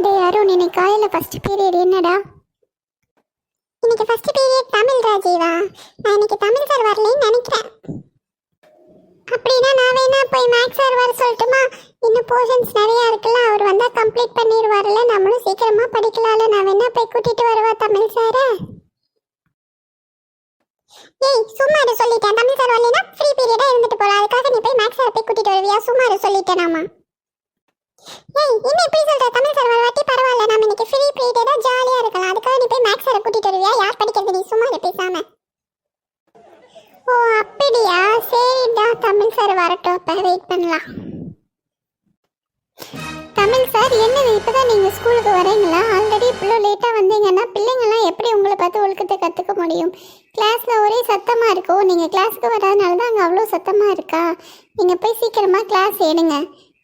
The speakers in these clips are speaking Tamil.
டேய் அருண், இன்னைக்கு காலையில் ஃபர்ஸ்ட் பீரியட் என்னடா? இன்னைக்கு ஃபர்ஸ்ட் பீரியட் தமிழ் ராஜீவா. நான் இன்னைக்கு தமிழ் சார் வரலன்னு நினைக்கிறேன். அப்படின்னா நான் வேணா போய் மேக்ஸ் சார் வர சொல்லட்டுமா? இன்னும் போர்ஷன்ஸ் நிறையா இருக்குல்ல, அவர் வந்தால் கம்ப்ளீட் பண்ணிடுவார்ல, நம்மளும் சீக்கிரமாக படிக்கலாம்ல. நான் வேணா போய் கூட்டிகிட்டு வருவா தமிழ் சாரை. ஏய் சும்மாரு, சொல்லிட்டேன். தமிழ் சார் வரலைன்னா ஃப்ரீ பீரியடாக இருந்துட்டு போகலாம். அதுக்காக நீ போய் மேக்ஸ் சாரை போய் கூட்டிகிட்டு வருவியா? சும்மாரு, சொல்லிட்டேனாமா. ஏய் என்ன இப்படி சொல்ற? தமிழ் சார் வரவாட்டி பரவாயில்ல, நம்ம இன்னைக்கு ஃப்ரீ பீரியடா ஜாலியா இருக்கலாம். அதுக்காக நீ போய் மேக்ஸ் சாரை கூட்டிட்டு வருவியா? யார் படிக்கிறது? நீ சும்மா பேசாம. ஓ அப்படியா, சரிடா. தமிழ் சார் வரட்டும், அப்ப வெயிட் பண்ணலாம். தமிழ் சார், என்னது இப்பதான் நீங்க ஸ்கூலுக்கு வரீங்களா? ஆல்ரெடி இவ்வளோ லேட்டா வந்தீங்கன்னா பிள்ளைங்கள்லாம் எப்படி உங்களை பார்த்து ஒழுக்கத்தை கற்றுக்க முடியும்? கிளாஸ்ல ஒரே சத்தமா இருக்கும். நீங்க கிளாஸுக்கு வராதனால தான் அங்கே அவ்வளோ சத்தமா இருக்கா? நீங்க போய் சீக்கிரமா கிளாஸ் எடுங்க.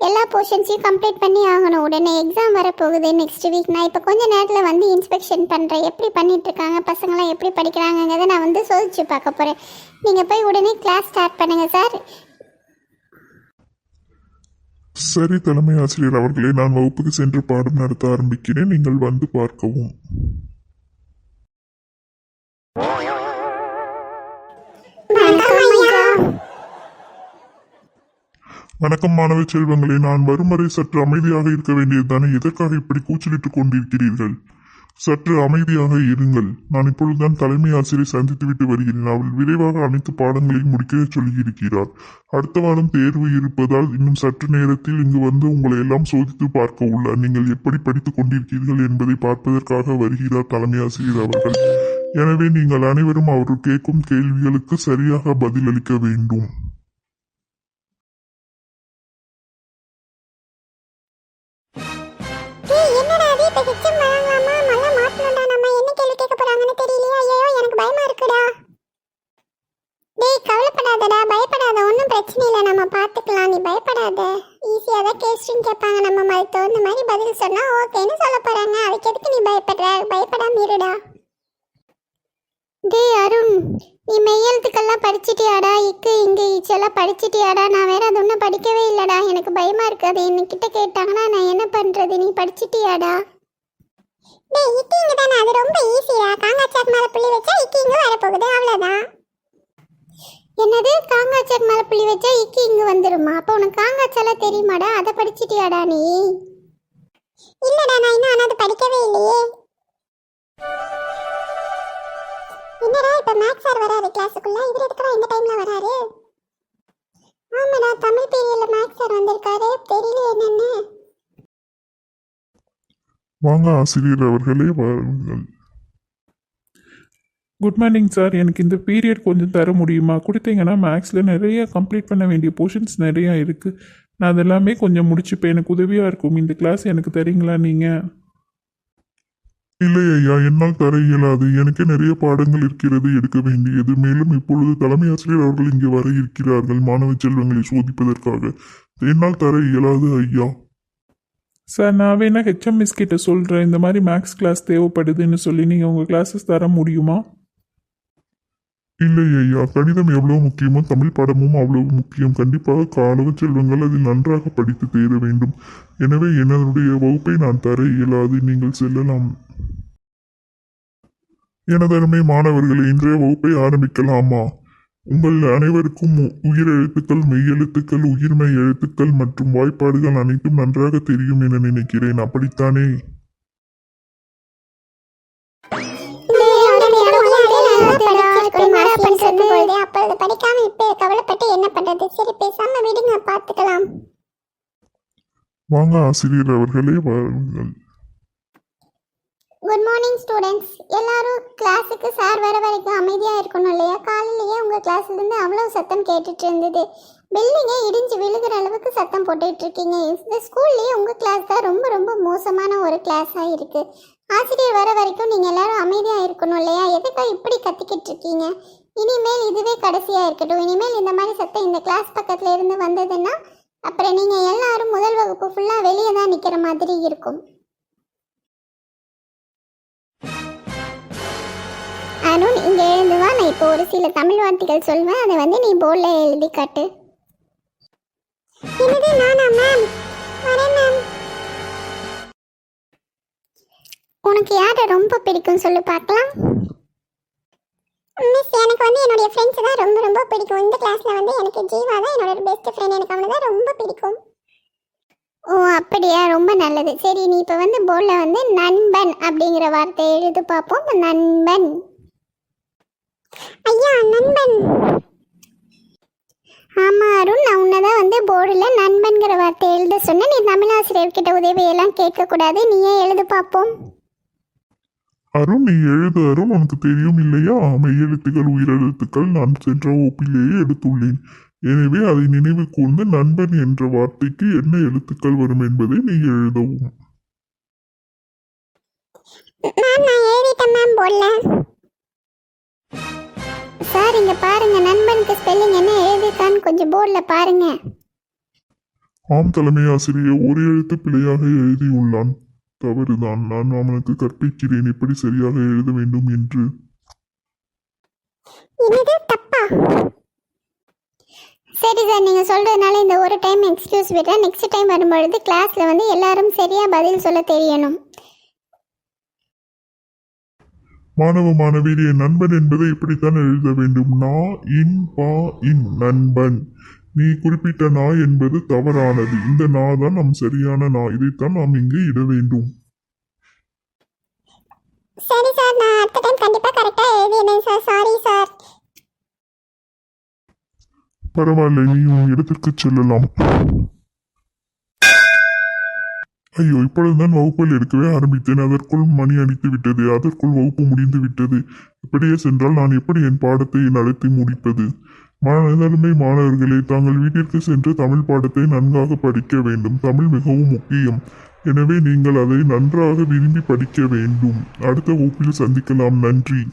எல்லா போர்ஷன்ஸையும் கம்ப்ளீட் பண்ணி ஆகணும். உடனே எக்ஸாம் வரப்போகுது நெக்ஸ்ட் வீக். நான் இப்போ கொஞ்ச நேரத்தில் வந்து இன்ஸ்பெக்ஷன் பண்ணுறேன். எப்படி பண்ணிகிட்ருக்காங்க பசங்களாம், எப்படி படிக்கிறாங்கங்கிறத நான் வந்து சோதிச்சு பார்க்க போகிறேன். நீங்கள் போய் உடனே கிளாஸ் ஸ்டார்ட் பண்ணுங்கள் சார். சரி தலைமை ஆசிரியர் அவர்களே, நான் வகுப்புக்கு சென்று பாடம் நடத்த ஆரம்பிக்கிறேன். நீங்கள் வந்து பார்க்கவும். வணக்கம் மாணவ செல்வங்களே. நான் வரும் வரை சற்று அமைதியாக இருக்க வேண்டியதுதானே? எதற்காக இப்படி கூச்சலிட்டுக் கொண்டிருக்கிறீர்கள்? சற்று அமைதியாக இருங்கள். நான் இப்பொழுதுதான் தலைமை ஆசிரியரை சந்தித்து விட்டு வருகிறேன். அவள் விரைவாக அனைத்து பாடங்களையும் முடிக்க சொல்லியிருக்கிறார். அடுத்த வாரம் தேர்வு இருப்பதால் இன்னும் சற்று நேரத்தில் இங்கு வந்து உங்களை எல்லாம் சோதித்து பார்க்க உள்ளார். நீங்கள் எப்படி படித்துக் கொண்டிருக்கிறீர்கள் என்பதை பார்ப்பதற்காக வருகிறார் தலைமை ஆசிரியர் அவர்கள். எனவே நீங்கள் அனைவரும் அவர் கேட்கும் கேள்விகளுக்கு சரியாக பதிலளிக்க வேண்டும். பயப்படாத, ஒன்றும் பிரச்சனை இல்லை, நம்ம பார்த்துக்கலாம். நீ பயப்படாத. ஈஸியாக தான் கேஸ்டிங் கேட்பாங்க. நம்ம அதுக்கு தகுந்த மாதிரி பதில் சொன்னால் ஓகேன்னு சொல்ல போகிறாங்க. அதுக்கு எதுக்கு நீ பயப்படுற? பயப்படாம இருடா. டே அருண், நீ மெய்யெழுத்துக்கெல்லாம் படிச்சிட்டியாடா? இக்கு இங்கே ஈச்செல்லாம் படிச்சிட்டியாடா? நான் வேற அது ஒன்றும் படிக்கவே இல்லைடா. எனக்கு பயமா இருக்கு. அது என்கிட்ட கேட்டாங்கன்னா நான் என்ன பண்ணுறது? நீ படிச்சிட்டியாடா? டே இக்கு இங்கே தானே, அது ரொம்ப ஈஸியா. காங்காச்சாக் மேலே புள்ளி வச்சா இக்கு இங்கே வரப்போகுது, அவ்வளோதான். என்னது? காங்காச்சாக் மேலே புள்ளி வச்சா இக்கு இங்கே வந்துடுமா? அப்போ உனக்கு காங்காச்சாலாம் தெரியுமாடா? அதை படிச்சிட்டியாடா நீ? இல்லைடா, நான் இன்னும் ஆனால் அது படிக்கவே இல்லையே. என்னடா இப்ப மேக்ஸ் சார் வராரு கிளாஸுக்குள்ள? இவர் எதுக்குடா இந்த டைம்ல வராரு? ஆமாடா, தமிழ் பீரியட்ல மேக்ஸ் சார் வந்திருக்காரு. தெரியல என்னன்னு. வாங்க ஆசிரியர் அவர்களே, வாருங்கள். Good morning sir. எனக்கு இந்த பீரியட் கொஞ்சம் தர முடியுமா? கொடுத்தீங்கன்னா மேக்ஸில் நிறைய கம்ப்ளீட் பண்ண வேண்டிய போர்ஷன்ஸ் நிறையா இருக்குது. நான் அதெல்லாமே கொஞ்சம் முடிச்சுப்பேன். எனக்கு உதவியாக இருக்கும். இந்த கிளாஸ் எனக்கு தரீங்களா நீங்கள்? இல்லை ஐயா, என்னால் தர இயலாது. எனக்கு நிறைய பாடங்கள் இருக்கிறது எடுக்க வேண்டியது. மேலும் இப்பொழுது தலைமை ஆசிரியர் அவர்கள் இங்கே வர இருக்கிறார்கள் மாணவ செல்வங்களை சோதிப்பதற்காக. என்னால் தர இயலாது ஐயா. சார், நான் வேணா ஹெச்எம் மிஸ் கிட்ட சொல்கிறேன். இந்த மாதிரி மேக்ஸ் கிளாஸ் தேவைப்படுதுன்னு சொல்லி நீங்கள் உங்கள் கிளாஸஸ் தர முடியுமா? இல்லை ஐயா, கணிதம் எவ்வளவு முக்கியமோ தமிழ் பாடமும் அவ்வளவு முக்கியம். கண்டிப்பாக மாணவ செல்வங்கள் அதில் நன்றாக படித்து தேர வேண்டும். எனவே என்னுடைய வகுப்பை நான் தர இயலாது. நீங்கள் செல்லலாம். எனதருமை மாணவர்களை, இன்றைய வகுப்பை ஆரம்பிக்கலாமா? உங்கள் அனைவருக்கும் உயிர் எழுத்துக்கள், மெய்யெழுத்துக்கள், உயிர்மெய் எழுத்துக்கள் மற்றும் வாய்ப்பாடுகள் அனைத்தும் நன்றாக தெரியும் என நினைக்கிறேன். அப்படித்தானே? படிக்காம இப்ப கவலைப்பட்டு என்ன பண்றது? சரி பேசாம விடுங்க, பார்த்துக்கலாம். வாங்க ஆசிரியர் அவர்களே, வாருங்கள். Good morning students. எல்லாரும் கிளாஸுக்கு சார் வர வரைக்கும் அமைதியாக இருக்கணும் இல்லையா? காலையிலேயே உங்கள் கிளாஸ்லேருந்து அவ்வளோ சத்தம் கேட்டுட்டு இருந்தது. பில்டிங்கே இடிஞ்சு விழுகிற அளவுக்கு சத்தம் போட்டுட்டு இருக்கீங்க. இந்த ஸ்கூல்லேயே உங்கள் கிளாஸ் தான் ரொம்ப ரொம்ப மோசமான ஒரு கிளாஸாக இருக்குது. ஆசிரியர் வர வரைக்கும் நீங்கள் எல்லாரும் அமைதியாக இருக்கணும் இல்லையா? எதுக்காக இப்படி கத்திக்கிட்டு இருக்கீங்க? இனிமேல் இதுவே கடைசியாக இருக்கட்டும். இனிமேல் இந்த மாதிரி சத்தம் இந்த கிளாஸ் பக்கத்தில் இருந்து வந்ததுன்னா அப்புறம் நீங்கள் எல்லாரும் முதல் வகுப்பு ஃபுல்லாக வெளியே தான் நிற்கிற மாதிரி இருக்கும். அருண், இங்கே எழுந்து வா. நான் இப்போ ஒரு சில தமிழ் வார்த்தைகள் சொல்வேன். அதை வந்து நீ போர்டில் எழுதி காட்டு. என்னது நானா மேம்? வரேன் மேம். உனக்கு யாரை ரொம்ப பிடிக்கும் சொல்லு பார்க்கலாம். மிஸ், எனக்கு வந்து என்னுடைய ஃப்ரெண்ட்ஸ் தான் ரொம்ப ரொம்ப பிடிக்கும். இந்த கிளாஸ்ல வந்து எனக்கு ஜீவா தான் என்னோட பெஸ்ட் ஃப்ரெண்ட். எனக்கு அவனை தான் ரொம்ப பிடிக்கும். ஓ அப்படியா, ரொம்ப நல்லது. சரி, நீ இப்போ வந்து போர்டில் வந்து நண்பன் அப்படிங்கிற வார்த்தையை எழுது பார்ப்போம். நண்பன். ஐயா, நண்பன். ஆமாம் அருண், நான் உன்னை தான் வந்து போர்டில் நண்பன்கிற வார்த்தையை எழுத சொன்னேன். நீ தமிழாசிரியர்கிட்ட உதவியெல்லாம் கேட்கக்கூடாது, நீயே எழுது பார்ப்போம். அருண், நீ எழுது அருண். உனக்கு தெரியும் இல்லையா, மெய்யெழுத்துக்கள் உயிரெழுத்துக்கள் நான் சென்ற வகுப்பிலேயே எடுத்துள்ளேன். எனவே அதை நினைவு கூர்ந்து நண்பன் என்ற வார்த்தைக்கு என்ன எழுத்துக்கள் வரும் என்பதை நீ எழுதவும். மேம், நான் எழுதிட்டேன் மேம் போர்டில். சார், இங்கே பாருங்க, நண்பனுக்கு ஸ்பெல்லிங் என்ன எழுதியிருக்கான்னு கொஞ்சம் போர்டில் பாருங்க. ஆம் தலைமை ஆசிரியர், ஒரு எழுத்து பிழையாக எழுதியுள்ளான். தவறுதான். நான் அவனுக்கு கற்பிக்கிறேன் எப்படி சரியாக எழுத வேண்டும் என்று. என்னது, தப்பா? சரி சார், நீங்கள் சொல்கிறதுனால இந்த ஒரு டைம் எக்ஸ்கியூஸ் விடுறேன். நெக்ஸ்ட் டைம் வரும்பொழுது கிளாஸில் வந்து எல்லாரும் சரியாக பதில் சொல்ல தெரியணும். மாணவ மாணவியரே, நண்பன் என்பதை இப்படித்தான் எழுத வேண்டும். நா இன் பா இன் நண்பன். நீ குறிப்பிட்ட நா என்பது தவறானது. இந்த நா தான் நம் சரியான நா. இதைத்தான் நாம் இங்கே இட வேண்டும். சரி சார், நான் அடுத்த டைம் கண்டிப்பாக கரெக்டாக எழுதினேன் சார். Sorry sir. பரவாயில்லை, நீ உன் இடத்திற்கு செல்லலாம். ஐயோ, இப்பொழுதுதான் வகுப்பில் எடுக்கவே ஆரம்பித்தேன். அதற்குள் மணி அடித்து விட்டது. அதற்குள் வகுப்பு முடிந்து விட்டது. இப்படியே சென்றால் நான் எப்படி என் பாடத்தை நடத்தி முடிப்பது? மனதருமை மாணவர்களே, தாங்கள் வீட்டிற்கு சென்று தமிழ் பாடத்தை நன்காக படிக்க வேண்டும். தமிழ் மிகவும் முக்கியம். எனவே நீங்கள் அதை நன்றாக விரும்பி படிக்க வேண்டும். அடுத்த வகுப்பில் சந்திக்கலாம். நன்றி.